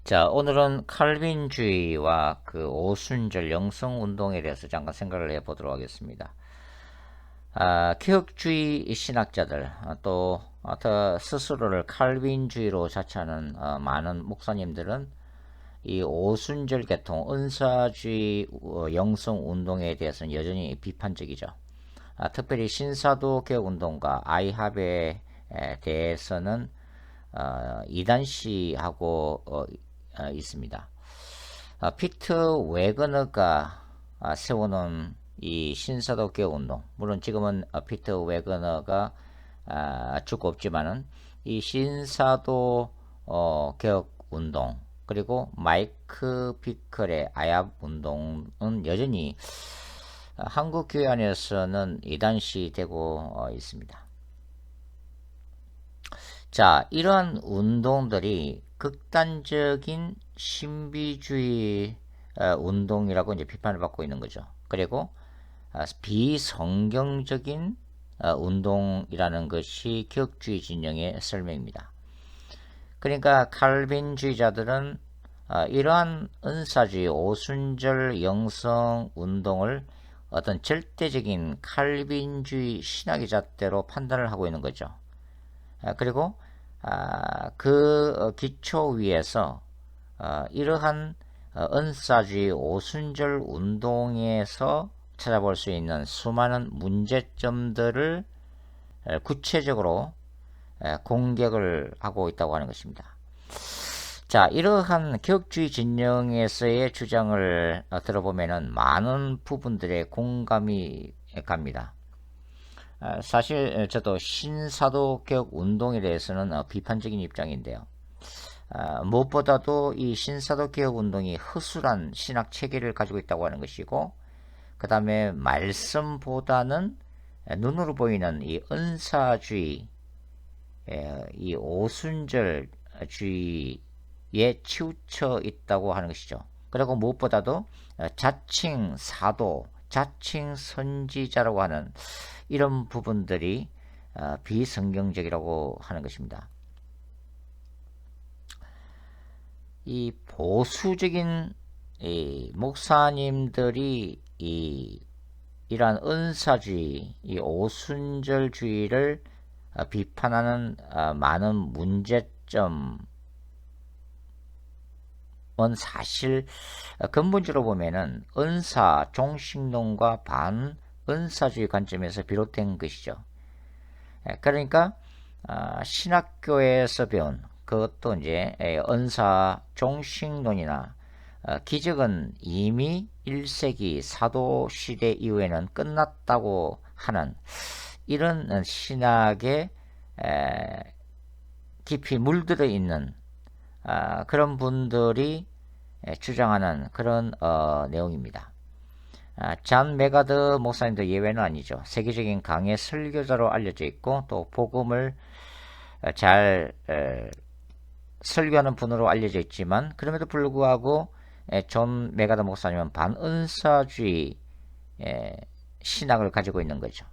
자, 오늘은 칼빈주의와 그 오순절 영성 운동에 대해서 잠깐 생각을 해보도록 하겠습니다. 개혁주의 신학자들, 또 스스로를 칼빈주의로 자처하는 많은 목사님들은 이 오순절 계통, 은사주의 영성 운동에 대해서는 여전히 비판적이죠. 특별히 신사도 개혁 운동과 아이합에 대해서는 이단시하고 있습니다. 피트 웨거너가 세워놓은 이 신사도 개혁 운동, 물론 지금은 피트 웨거너가 죽고 없지만은 이 신사도 개혁 운동, 그리고 마이크 피클의 아합 운동은 여전히 한국 교회 안에서는 이단시 되고 있습니다. 자, 이러한 운동들이 극단적인 신비주의 운동이라고 이제 비판을 받고 있는 거죠. 그리고 비성경적인 운동이라는 것이 개혁주의 진영의 설명입니다. 그러니까 칼빈주의자들은 이러한 은사주의 오순절 영성 운동을 어떤 절대적인 칼빈주의 신학의 잣대로 판단을 하고 있는 거죠. 그리고 그 기초 위에서 이러한 은사주의 오순절 운동에서 찾아볼 수 있는 수많은 문제점들을 구체적으로 공격을 하고 있다고 하는 것입니다. 자, 이러한 개혁주의 진영에서의 주장을 들어보면은 많은 부분들의 공감이 갑니다. 사실 저도 신사도 개혁 운동에 대해서는 비판적인 입장인데요. 무엇보다도 이 신사도 개혁 운동이 허술한 신학 체계를 가지고 있다고 하는 것이고, 그 다음에 말씀보다는 눈으로 보이는 이 은사주의, 이 오순절주의에 치우쳐 있다고 하는 것이죠. 그리고 무엇보다도 자칭 사도, 자칭 선지자라고 하는 이런 부분들이 비성경적이라고 하는 것입니다. 이 보수적인 이 목사님들이 이러한 은사주의, 이 오순절주의를 비판하는 많은 문제점은 사실 근본적으로 보면은 은사 종식론과 반 은사주의 관점에서 비롯된 것이죠. 그러니까 신학교에서 배운 그것도 이제 은사 종식론이나 기적은 이미 1세기 사도 시대 이후에는 끝났다고 하는 이런 신학에 깊이 물들어 있는 그런 분들이 주장하는 그런 내용입니다. 잔 메가드 목사님도 예외는 아니죠. 세계적인 강해 설교자로 알려져 있고 또 복음을 잘 설교하는 분으로 알려져 있지만, 그럼에도 불구하고 존 메가드 목사님은 반은사주의 신학을 가지고 있는 거죠.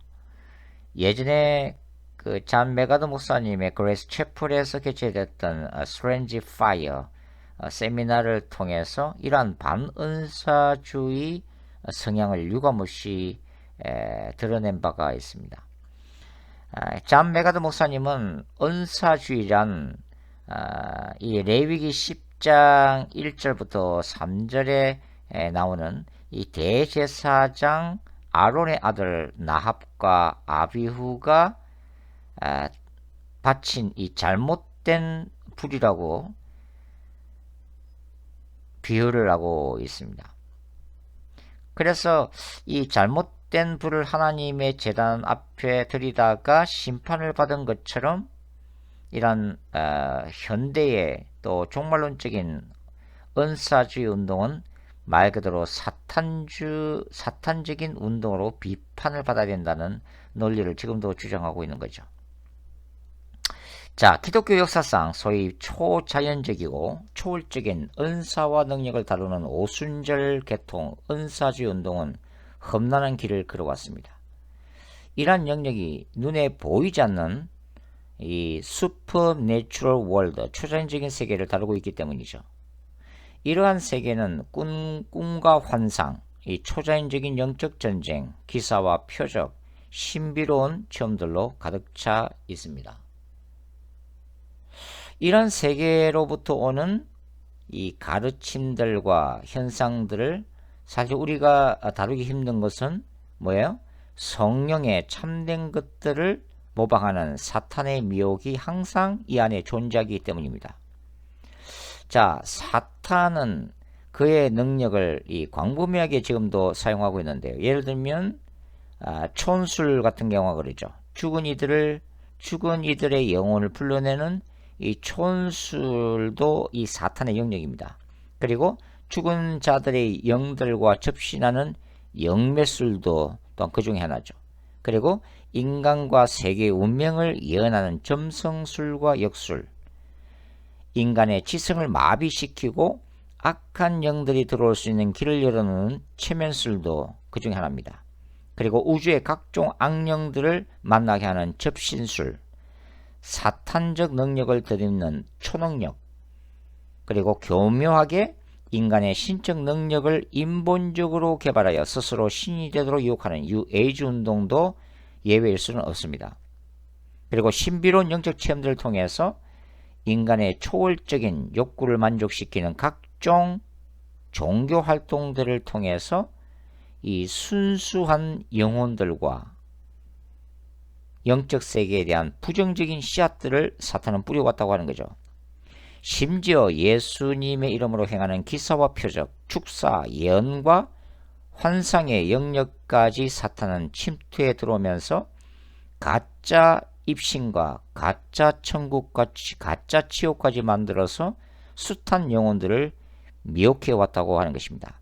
예전에 그 잔 메가드 목사님의 그레이스 채플에서 개최됐던 스트레인지 파이어 세미나를 통해서 이러한 반은사주의 성향을 유감없이 드러낸 바가 있습니다. 잔 메가드 목사님은 은사주의란 이 레위기 10장 1절부터 3절에 나오는 이 대제사장 아론의 아들 나합과 아비후가 바친 이 잘못된 불이라고 비유를 하고 있습니다. 그래서 이 잘못된 불을 하나님의 제단 앞에 들이다가 심판을 받은 것처럼 이런 현대의 또 종말론적인 은사주의 운동은 말 그대로 사탄적인 운동으로 비판을 받아야 된다는 논리를 지금도 주장하고 있는 거죠. 자, 기독교 역사상 소위 초자연적이고 초월적인 은사와 능력을 다루는 오순절 계통 은사주의 운동은 험난한 길을 걸어왔습니다. 이러한 영역이 눈에 보이지 않는 이 슈퍼내추럴 월드, 초자연적인 세계를 다루고 있기 때문이죠. 이러한 세계는 꿈과 환상, 이 초자연적인 영적 전쟁, 기사와 표적, 신비로운 체험들로 가득 차 있습니다. 이런 세계로부터 오는 이 가르침들과 현상들을 사실 우리가 다루기 힘든 것은 뭐예요? 성령의 참된 것들을 모방하는 사탄의 미혹이 항상 이 안에 존재하기 때문입니다. 자, 사탄은 그의 능력을 이 광범위하게 지금도 사용하고 있는데요. 예를 들면 촌술 같은 경우가 그러죠. 죽은 이들의 영혼을 불러내는 이 촌술도 이 사탄의 영역입니다. 그리고 죽은 자들의 영들과 접신하는 영매술도 또한 그 중에 하나죠. 그리고 인간과 세계의 운명을 예언하는 점성술과 역술, 인간의 지성을 마비시키고 악한 영들이 들어올 수 있는 길을 열어놓는 체면술도 그 중에 하나입니다. 그리고 우주의 각종 악령들을 만나게 하는 접신술, 사탄적 능력을 덧입는 초능력, 그리고 교묘하게 인간의 신적 능력을 인본적으로 개발하여 스스로 신이 되도록 유혹하는 뉴에이지 운동도 예외일 수는 없습니다. 그리고 신비로운 영적 체험들을 통해서 인간의 초월적인 욕구를 만족시키는 각종 종교 활동들을 통해서 이 순수한 영혼들과 영적 세계에 대한 부정적인 씨앗들을 사탄은 뿌려왔다고 하는 거죠. 심지어 예수님의 이름으로 행하는 기사와 표적, 축사, 예언과 환상의 영역까지 사탄은 침투해 들어오면서 가짜 입신과 가짜 천국과 가짜 지옥까지 만들어서 숱한 영혼들을 미혹해 왔다고 하는 것입니다.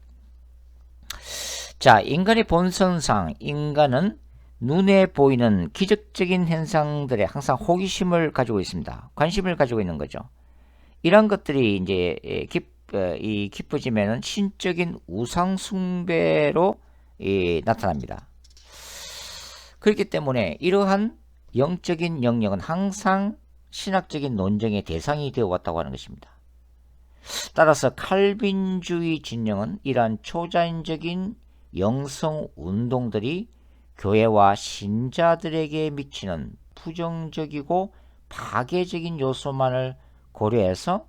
자, 인간의 본성상 인간은 눈에 보이는 기적적인 현상들에 항상 호기심을 가지고 있습니다. 관심을 가지고 있는 거죠. 이런 것들이 이제 깊어지면은 신적인 우상 숭배로 나타납니다. 그렇기 때문에 이러한 영적인 영역은 항상 신학적인 논쟁의 대상이 되어 왔다고 하는 것입니다. 따라서 칼빈주의 진영은 이러한 초자연적인 영성 운동들이 교회와 신자들에게 미치는 부정적이고 파괴적인 요소만을 고려해서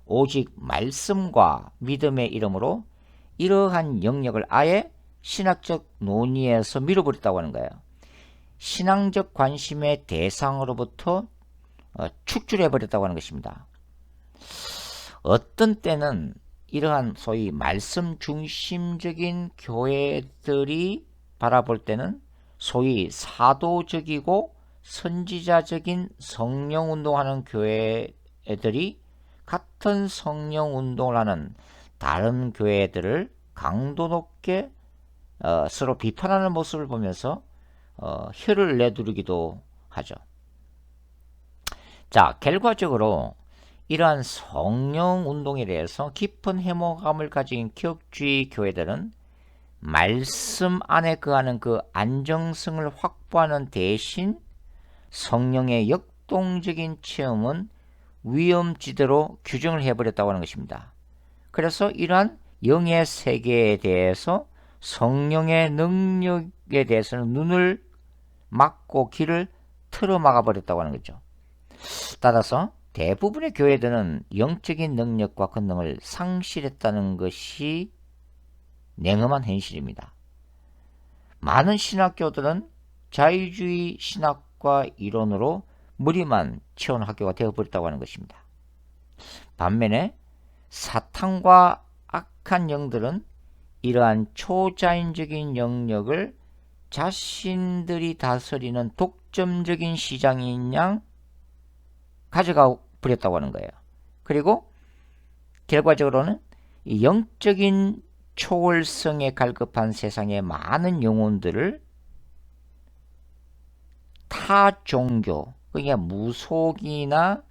오직 말씀과 믿음의 이름으로 이러한 영역을 아예 신학적 논의에서 밀어버렸다고 하는 거예요. 신앙적 관심의 대상으로부터 축출해버렸다고 하는 것입니다. 어떤 때는 이러한 소위 말씀 중심적인 교회들이 바라볼 때는 소위 사도적이고 선지자적인 성령운동하는 교회들이 같은 성령운동을 하는 다른 교회들을 강도 높게 서로 비판하는 모습을 보면서 혀를 내두르기도 하죠. 자, 결과적으로 이러한 성령운동에 대해서 깊은 해모감을 가진 기독주의 교회들은 말씀 안에 거하는 그 안정성을 확보하는 대신 성령의 역동적인 체험은 위험지대로 규정을 해버렸다고 하는 것입니다. 그래서 이러한 영의 세계에 대해서 성령의 능력에 대해서는 눈을 막고 길을 틀어막아 버렸다고 하는 거죠. 따라서 대부분의 교회들은 영적인 능력과 권능을 상실했다는 것이 냉엄한 현실입니다. 많은 신학교들은 자유주의 신학과 이론으로 무리만 채운 학교가 되어버렸다고 하는 것입니다. 반면에 사탄과 악한 영들은 이러한 초자연적인 영역을 자신들이 다스리는 독점적인 시장인 양 가져가 버렸다고 하는 거예요. 그리고 결과적으로는 이 영적인 초월성에 갈급한 세상의 많은 영혼들을 타 종교, 그러니까 무속이나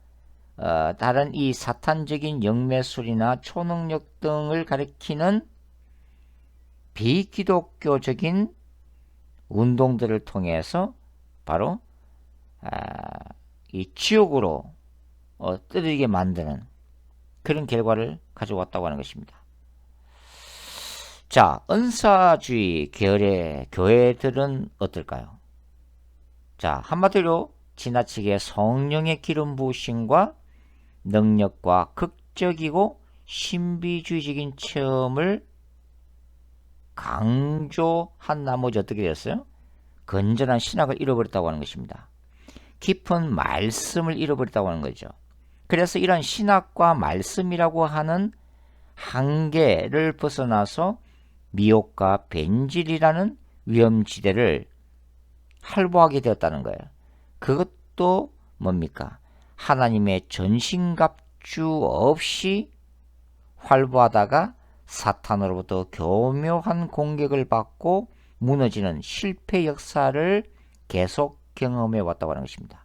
다른 이 사탄적인 영매술이나 초능력 등을 가리키는 비기독교적인 운동들을 통해서 바로 이 지옥으로 떨어지게 만드는 그런 결과를 가져왔다고 하는 것입니다. 자, 은사주의 계열의 교회들은 어떨까요? 자, 한마디로 지나치게 성령의 기름 부으심과 능력과 극적이고 신비주의적인 체험을 강조한 나머지 어떻게 되었어요? 건전한 신학을 잃어버렸다고 하는 것입니다. 깊은 말씀을 잃어버렸다고 하는 거죠. 그래서 이런 신학과 말씀이라고 하는 한계를 벗어나서 미혹과 변질이라는 위험지대를 활보하게 되었다는 거예요. 그것도 뭡니까? 하나님의 전신갑주 없이 활보하다가 사탄으로부터 교묘한 공격을 받고 무너지는 실패 역사를 계속 경험해 왔다고 하는 것입니다.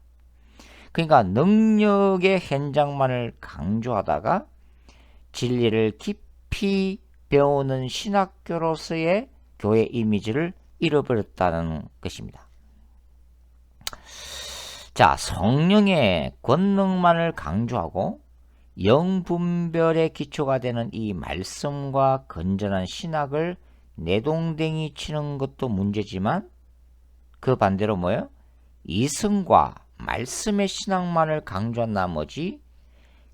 그러니까 능력의 현장만을 강조하다가 진리를 깊이 배우는 신학교로서의 교회 이미지를 잃어버렸다는 것입니다. 자, 성령의 권능만을 강조하고 영분별의 기초가 되는 이 말씀과 건전한 신학을 내동댕이 치는 것도 문제지만 그 반대로 뭐예요? 이승과 말씀의 신학만을 강조한 나머지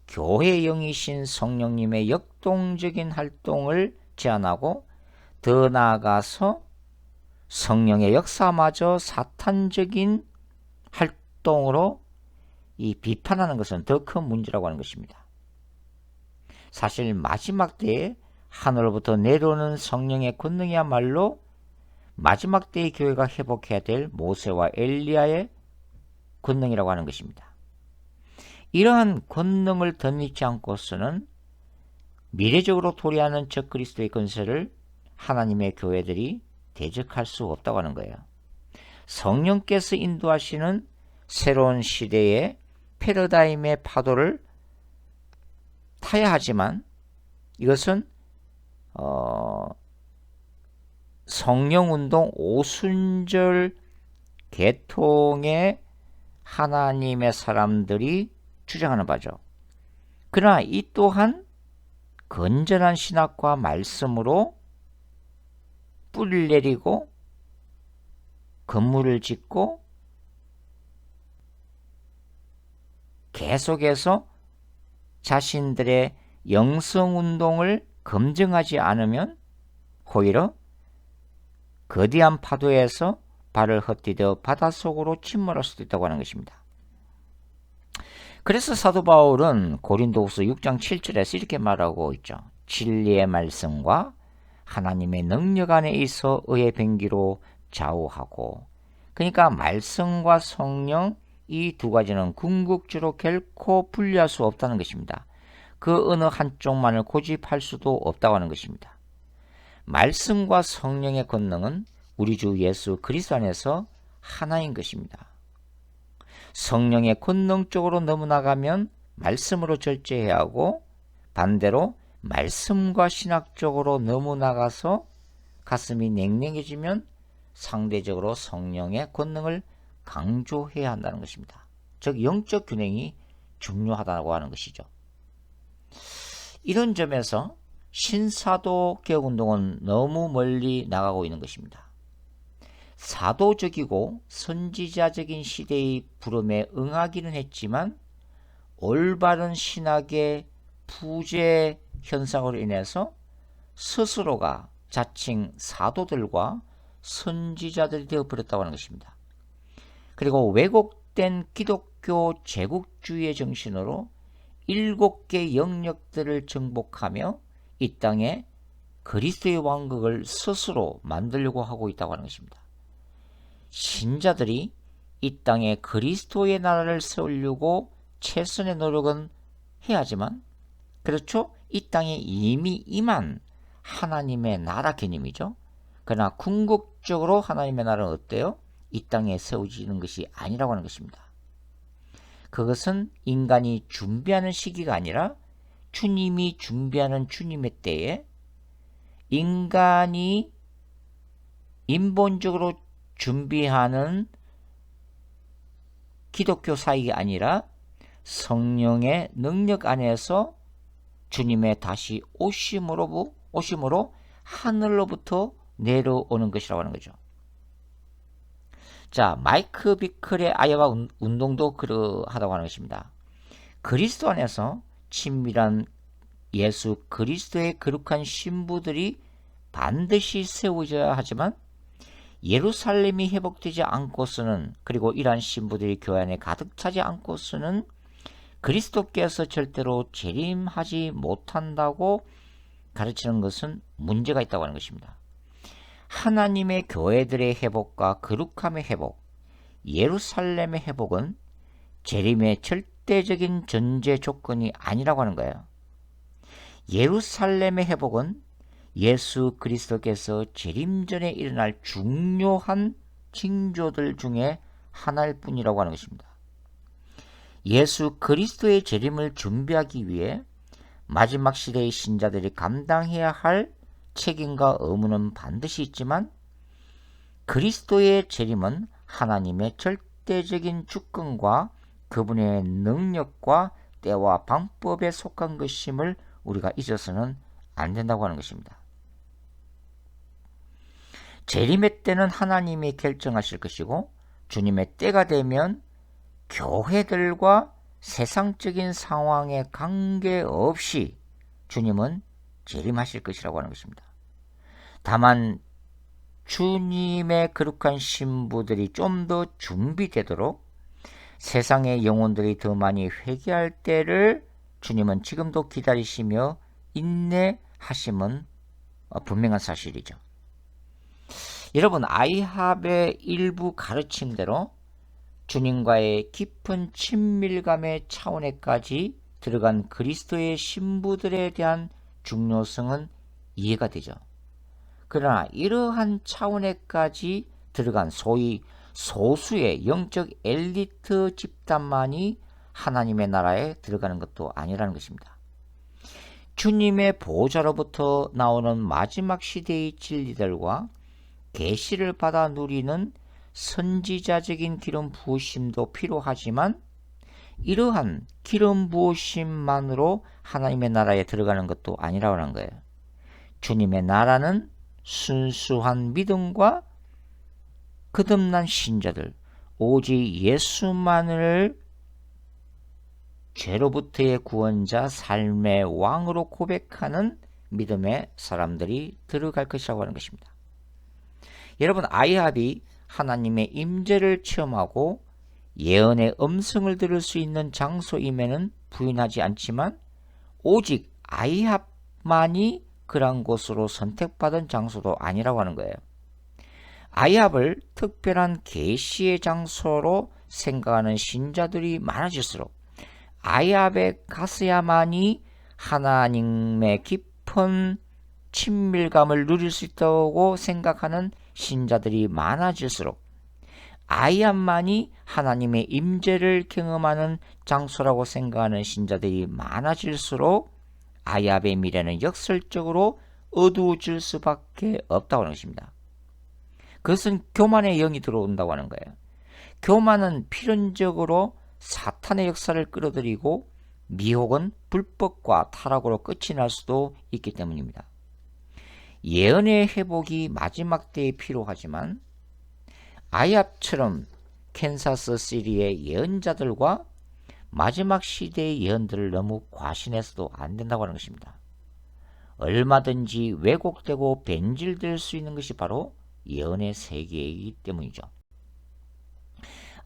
교회의 영이신 성령님의 역동적인 활동을 제한하고 더 나아가서 성령의 역사마저 사탄적인 활동으로 이 비판하는 것은 더 큰 문제라고 하는 것입니다. 사실 마지막 때에 하늘로부터 내려오는 성령의 권능이야말로 마지막 때의 교회가 회복해야 될 모세와 엘리야의 권능이라고 하는 것입니다. 이러한 권능을 덧입지 않고서는 미래적으로 도래하는 적그리스도의 건설을 하나님의 교회들이 대적할 수 없다고 하는 거예요. 성령께서 인도하시는 새로운 시대의 패러다임의 파도를 타야 하지만 이것은 성령운동 오순절 계통의 하나님의 사람들이 주장하는 바죠. 그러나 이 또한 건전한 신학과 말씀으로 뿌리를 내리고 건물을 짓고 계속해서 자신들의 영성운동을 검증하지 않으면 오히려 거대한 파도에서 발을 헛디뎌 바닷속으로 침몰할 수도 있다고 하는 것입니다. 그래서 사도 바울은 고린도후서 6장 7절에서 이렇게 말하고 있죠. 진리의 말씀과 하나님의 능력 안에 있어 의의 병기로 좌우하고, 그러니까 말씀과 성령 이 두 가지는 궁극적으로 결코 분리할 수 없다는 것입니다. 그 어느 한쪽만을 고집할 수도 없다고 하는 것입니다. 말씀과 성령의 권능은 우리 주 예수 그리스도 안에서 하나인 것입니다. 성령의 권능 쪽으로 넘어나가면 말씀으로 절제해야 하고, 반대로 말씀과 신학 쪽으로 넘어나가서 가슴이 냉랭해지면 상대적으로 성령의 권능을 강조해야 한다는 것입니다. 즉 영적 균형이 중요하다고 하는 것이죠. 이런 점에서 신사도 개혁운동은 너무 멀리 나가고 있는 것입니다. 사도적이고 선지자적인 시대의 부름에 응하기는 했지만 올바른 신학의 부재 현상으로 인해서 스스로가 자칭 사도들과 선지자들이 되어버렸다고 하는 것입니다. 그리고 왜곡된 기독교 제국주의의 정신으로 7개 영역들을 정복하며 이 땅에 그리스도의 왕국을 스스로 만들려고 하고 있다고 하는 것입니다. 신자들이 이 땅에 그리스도의 나라를 세우려고 최선의 노력은 해야지만, 그렇죠? 이 땅에 이미 임한 하나님의 나라 개념이죠. 그러나 궁극적으로 하나님의 나라는 어때요? 이 땅에 세워지는 것이 아니라고 하는 것입니다. 그것은 인간이 준비하는 시기가 아니라 주님이 준비하는 주님의 때에 인간이 인본적으로 준비하는 기독교 사역이 아니라 성령의 능력 안에서 주님의 다시 오심으로 하늘로부터 내려오는 것이라고 하는 거죠. 자, 마이크 비클의 아이와 운동도 그러하다고 하는 것입니다. 그리스도 안에서 친밀한 예수 그리스도의 거룩한 신부들이 반드시 세워져야 하지만 예루살렘이 회복되지 않고서는, 그리고 이러한 신부들이 교회 안에 가득 차지 않고서는 그리스도께서 절대로 재림하지 못한다고 가르치는 것은 문제가 있다고 하는 것입니다. 하나님의 교회들의 회복과 거룩함의 회복, 예루살렘의 회복은 재림의 절대적인 전제 조건이 아니라고 하는 거예요. 예루살렘의 회복은 예수 그리스도께서 재림 전에 일어날 중요한 징조들 중에 하나일 뿐이라고 하는 것입니다. 예수 그리스도의 재림을 준비하기 위해 마지막 시대의 신자들이 감당해야 할 책임과 의무는 반드시 있지만, 그리스도의 재림은 하나님의 절대적인 주권과 그분의 능력과 때와 방법에 속한 것임을 우리가 잊어서는 안 된다고 하는 것입니다. 재림의 때는 하나님이 결정하실 것이고, 주님의 때가 되면 교회들과 세상적인 상황에 관계없이 주님은 재림하실 것이라고 하는 것입니다. 다만 주님의 거룩한 신부들이 좀 더 준비되도록 세상의 영혼들이 더 많이 회개할 때를 주님은 지금도 기다리시며 인내하심은 분명한 사실이죠. 여러분, 아이합의 일부 가르침대로 주님과의 깊은 친밀감의 차원에까지 들어간 그리스도의 신부들에 대한 중요성은 이해가 되죠. 그러나 이러한 차원에까지 들어간 소위 소수의 영적 엘리트 집단만이 하나님의 나라에 들어가는 것도 아니라는 것입니다. 주님의 보호자로부터 나오는 마지막 시대의 진리들과 계시를 받아 누리는 선지자적인 기름 부으심도 필요하지만, 이러한 기름 부으심만으로 하나님의 나라에 들어가는 것도 아니라고 하는 거예요. 주님의 나라는 순수한 믿음과 거듭난 신자들, 오직 예수만을 죄로부터의 구원자, 삶의 왕으로 고백하는 믿음의 사람들이 들어갈 것이라고 하는 것입니다. 여러분, 아이합이 하나님의 임재를 체험하고 예언의 음성을 들을 수 있는 장소임에는 부인하지 않지만, 오직 아이합만이 그런 곳으로 선택받은 장소도 아니라고 하는 거예요. 아이합을 특별한 계시의 장소로 생각하는 신자들이 많아질수록 아이합에 갔어야만이 하나님의 깊은 친밀감을 누릴 수 있다고 생각하는 신자들이 많아질수록, 아이합만이 하나님의 임재를 경험하는 장소라고 생각하는 신자들이 많아질수록 아이합의 미래는 역설적으로 어두워질 수밖에 없다고 하는 것입니다. 그것은 교만의 영이 들어온다고 하는 거예요. 교만은 필연적으로 사탄의 역사를 끌어들이고 미혹은 불법과 타락으로 끝이 날 수도 있기 때문입니다. 예언의 회복이 마지막 때에 필요하지만, 아이합처럼 캔사스 시리의 예언자들과 마지막 시대의 예언들을 너무 과신해서도 안 된다고 하는 것입니다. 얼마든지 왜곡되고 변질될 수 있는 것이 바로 예언의 세계이기 때문이죠.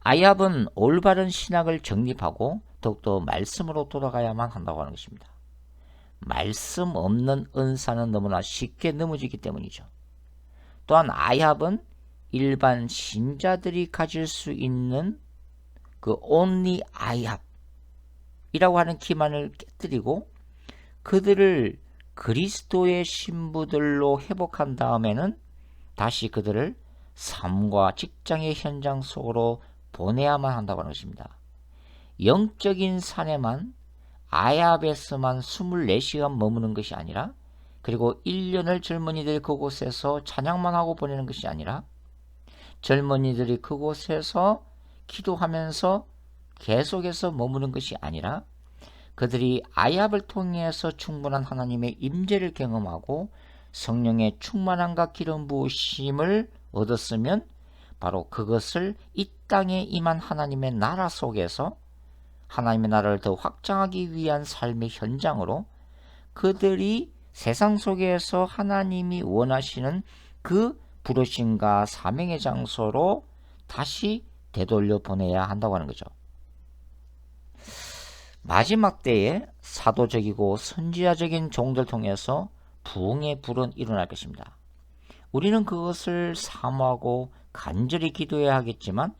아이합은 올바른 신학을 정립하고 더욱더 말씀으로 돌아가야만 한다고 하는 것입니다. 말씀 없는 은사는 너무나 쉽게 넘어지기 때문이죠. 또한 아이합은 일반 신자들이 가질 수 있는 그 only 아이합이라고 하는 기만을 깨뜨리고 그들을 그리스도의 신부들로 회복한 다음에는 다시 그들을 삶과 직장의 현장 속으로 보내야만 한다고 하는 것입니다. 영적인 산에만 아이합에서만 24시간 머무는 것이 아니라, 그리고 1년을 젊은이들이 그곳에서 찬양만 하고 보내는 것이 아니라, 젊은이들이 그곳에서 기도하면서 계속해서 머무는 것이 아니라, 그들이 아합을 통해서 충분한 하나님의 임재를 경험하고 성령의 충만함과 기름 부으심을 얻었으면 바로 그것을 이 땅에 임한 하나님의 나라 속에서 하나님의 나라를 더 확장하기 위한 삶의 현장으로 그들이 세상 속에서 하나님이 원하시는 그 부르심과 사명의 장소로 다시 되돌려 보내야 한다고 하는 거죠. 마지막 때에 사도적이고 선지자적인 종들 통해서 부흥의 불은 일어날 것입니다. 우리는 그것을 사모하고 간절히 기도해야 하겠지만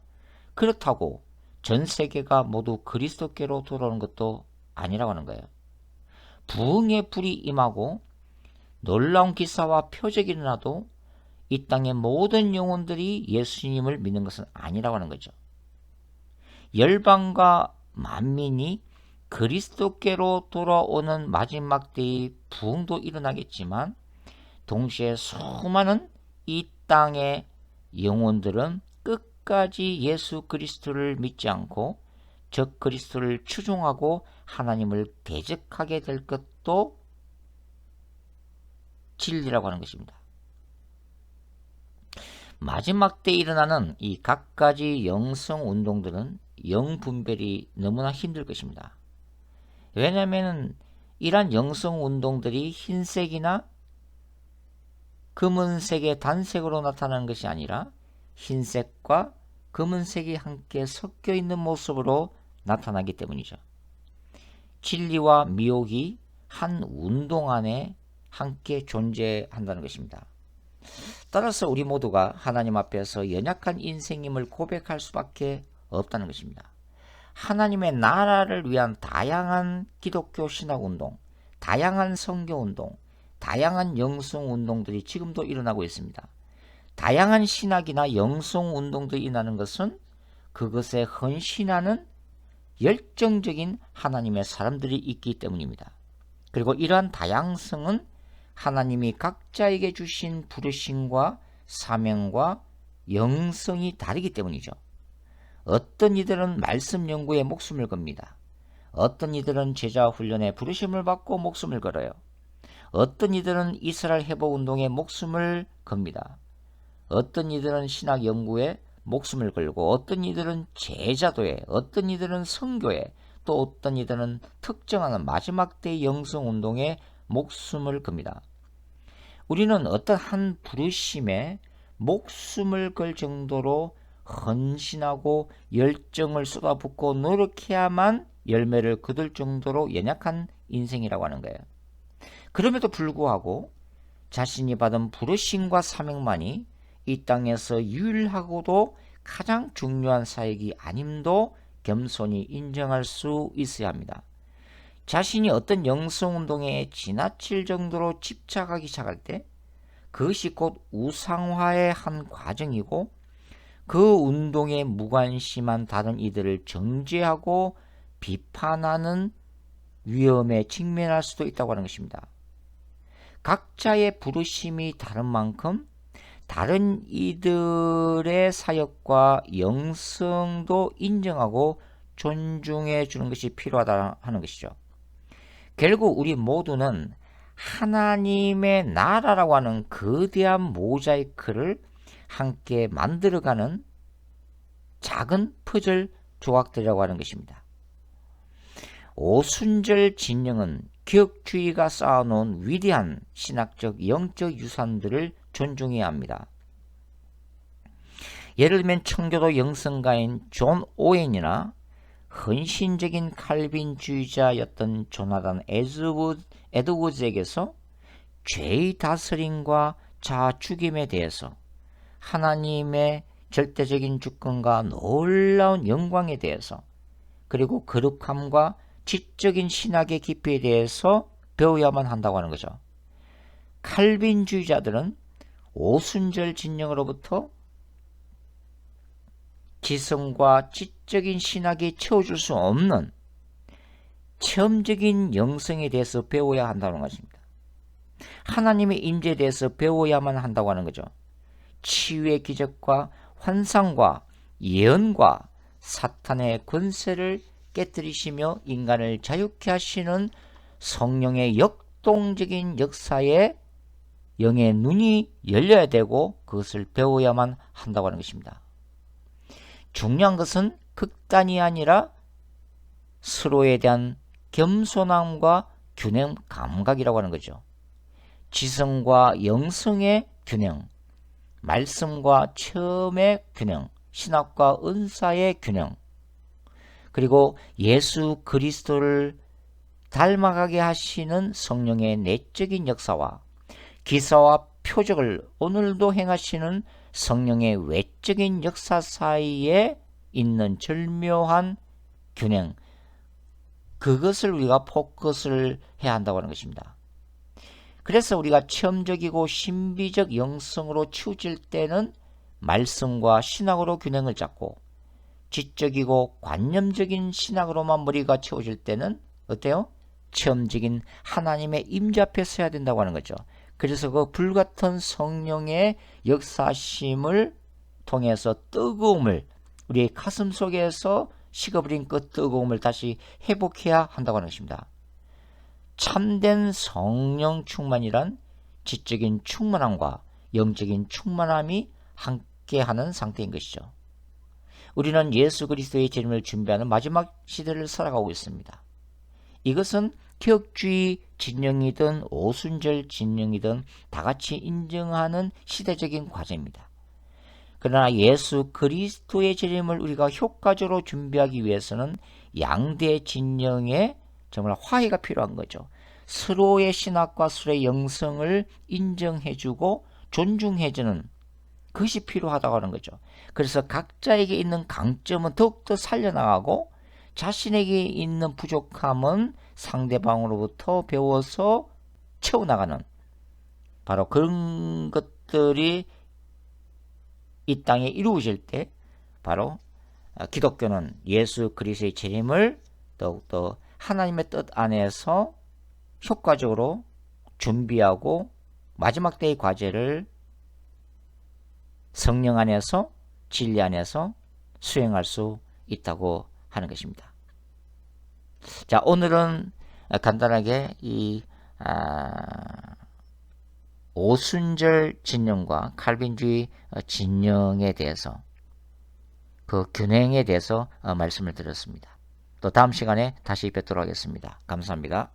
그렇다고 전 세계가 모두 그리스도께로 돌아오는 것도 아니라고 하는 거예요. 부흥의 불이 임하고 놀라운 기사와 표적이 일어나도 이 땅의 모든 영혼들이 예수님을 믿는 것은 아니라고 하는 거죠. 열방과 만민이 그리스도께로 돌아오는 마지막 때의 부흥도 일어나겠지만 동시에 수많은 이 땅의 영혼들은 끝까지 예수 그리스도를 믿지 않고 적 그리스도를 추종하고 하나님을 대적하게 될 것도 진리라고 하는 것입니다. 마지막 때 일어나는 이 갖가지 영성 운동들은 영분별이 너무나 힘들 것입니다. 왜냐하면 이러한 영성 운동들이 흰색이나 검은색의 단색으로 나타나는 것이 아니라 흰색과 검은색이 함께 섞여 있는 모습으로 나타나기 때문이죠. 진리와 미혹이 한 운동 안에 함께 존재한다는 것입니다. 따라서 우리 모두가 하나님 앞에서 연약한 인생임을 고백할 수밖에 없다는 것입니다. 하나님의 나라를 위한 다양한 기독교 신학운동, 다양한 선교운동, 다양한 영성운동들이 지금도 일어나고 있습니다. 다양한 신학이나 영성운동들이 일어나는 것은 그것에 헌신하는 열정적인 하나님의 사람들이 있기 때문입니다. 그리고 이러한 다양성은 하나님이 각자에게 주신 부르심과 사명과 영성이 다르기 때문이죠. 어떤 이들은 말씀 연구에 목숨을 겁니다. 어떤 이들은 제자 훈련에 부르심을 받고 목숨을 걸어요. 어떤 이들은 이스라엘 회복 운동에 목숨을 겁니다. 어떤 이들은 신학 연구에 목숨을 걸고 어떤 이들은 제자도에, 어떤 이들은 선교에, 또 어떤 이들은 특정하는 마지막 때의 영성 운동에 목숨을 겁니다. 우리는 어떤 한 부르심에 목숨을 걸 정도로 헌신하고 열정을 쏟아붓고 노력해야만 열매를 거둘 정도로 연약한 인생이라고 하는 거예요. 그럼에도 불구하고 자신이 받은 부르심과 사명만이 이 땅에서 유일하고도 가장 중요한 사역이 아님도 겸손히 인정할 수 있어야 합니다. 자신이 어떤 영성운동에 지나칠 정도로 집착하기 시작할 때 그것이 곧 우상화의 한 과정이고 그 운동에 무관심한 다른 이들을 정죄하고 비판하는 위험에 직면할 수도 있다고 하는 것입니다. 각자의 부르심이 다른 만큼 다른 이들의 사역과 영성도 인정하고 존중해 주는 것이 필요하다 하는 것이죠. 결국 우리 모두는 하나님의 나라라고 하는 거대한 모자이크를 함께 만들어가는 작은 퍼즐 조각들이라고 하는 것입니다. 오순절 진영은 기억주의가 쌓아놓은 위대한 신학적 영적 유산들을 존중해야 합니다. 예를 들면 청교도 영성가인 존 오웬이나 헌신적인 칼빈주의자였던 조나단 에드워즈에게서 죄의 다스림과 자아 죽임에 대해서 하나님의 절대적인 주권과 놀라운 영광에 대해서 그리고 거룩함과 지적인 신학의 깊이에 대해서 배워야만 한다고 하는 거죠. 칼빈주의자들은 오순절 진영으로부터 지성과 지적인 신학이 채워줄 수 없는 체험적인 영성에 대해서 배워야 한다는 것입니다. 하나님의 임재에 대해서 배워야만 한다고 하는 거죠. 치유의 기적과 환상과 예언과 사탄의 권세를 깨뜨리시며 인간을 자유케 하시는 성령의 역동적인 역사에 영의 눈이 열려야 되고 그것을 배워야만 한다고 하는 것입니다. 중요한 것은 극단이 아니라 서로에 대한 겸손함과 균형 감각이라고 하는 거죠. 지성과 영성의 균형, 말씀과 체험의 균형, 신학과 은사의 균형, 그리고 예수 그리스도를 닮아가게 하시는 성령의 내적인 역사와 기사와 표적을 오늘도 행하시는 성령의 외적인 역사 사이에 있는 절묘한 균형, 그것을 우리가 포커스를 해야 한다고 하는 것입니다. 그래서 우리가 체험적이고 신비적 영성으로 치우칠 때는 말씀과 신학으로 균형을 잡고, 지적이고 관념적인 신학으로만 머리가 채워질 때는 어때요? 체험적인 하나님의 임재 앞에 서야 된다고 하는 거죠. 그래서 그 불같은 성령의 역사심을 통해서 뜨거움을, 우리의 가슴 속에서 식어버린 그 뜨거움을 다시 회복해야 한다고 하는 것입니다. 참된 성령 충만이란 지적인 충만함과 영적인 충만함이 함께하는 상태인 것이죠. 우리는 예수 그리스도의 재림을 준비하는 마지막 시대를 살아가고 있습니다. 이것은 개혁주의 진영이든 오순절 진영이든 다 같이 인정하는 시대적인 과제입니다. 그러나 예수 그리스도의 재림을 우리가 효과적으로 준비하기 위해서는 양대 진영에 정말 화해가 필요한 거죠. 서로의 신학과 서로의 영성을 인정해주고 존중해주는 그것이 필요하다고 하는 거죠. 그래서 각자에게 있는 강점은 더욱더 살려나가고 자신에게 있는 부족함은 상대방으로부터 배워서 채워나가는, 바로 그런 것들이 이 땅에 이루어질 때 바로 기독교는 예수 그리스도의 재림을 더욱더 하나님의 뜻 안에서 효과적으로 준비하고 마지막 때의 과제를 성령 안에서 진리 안에서 수행할 수 있다고 하는 것입니다. 자, 오늘은 간단하게 이 오순절 진영과 칼빈주의 진영에 대해서, 그 균형에 대해서 말씀을 드렸습니다. 또 다음 시간에 다시 뵙도록 하겠습니다. 감사합니다.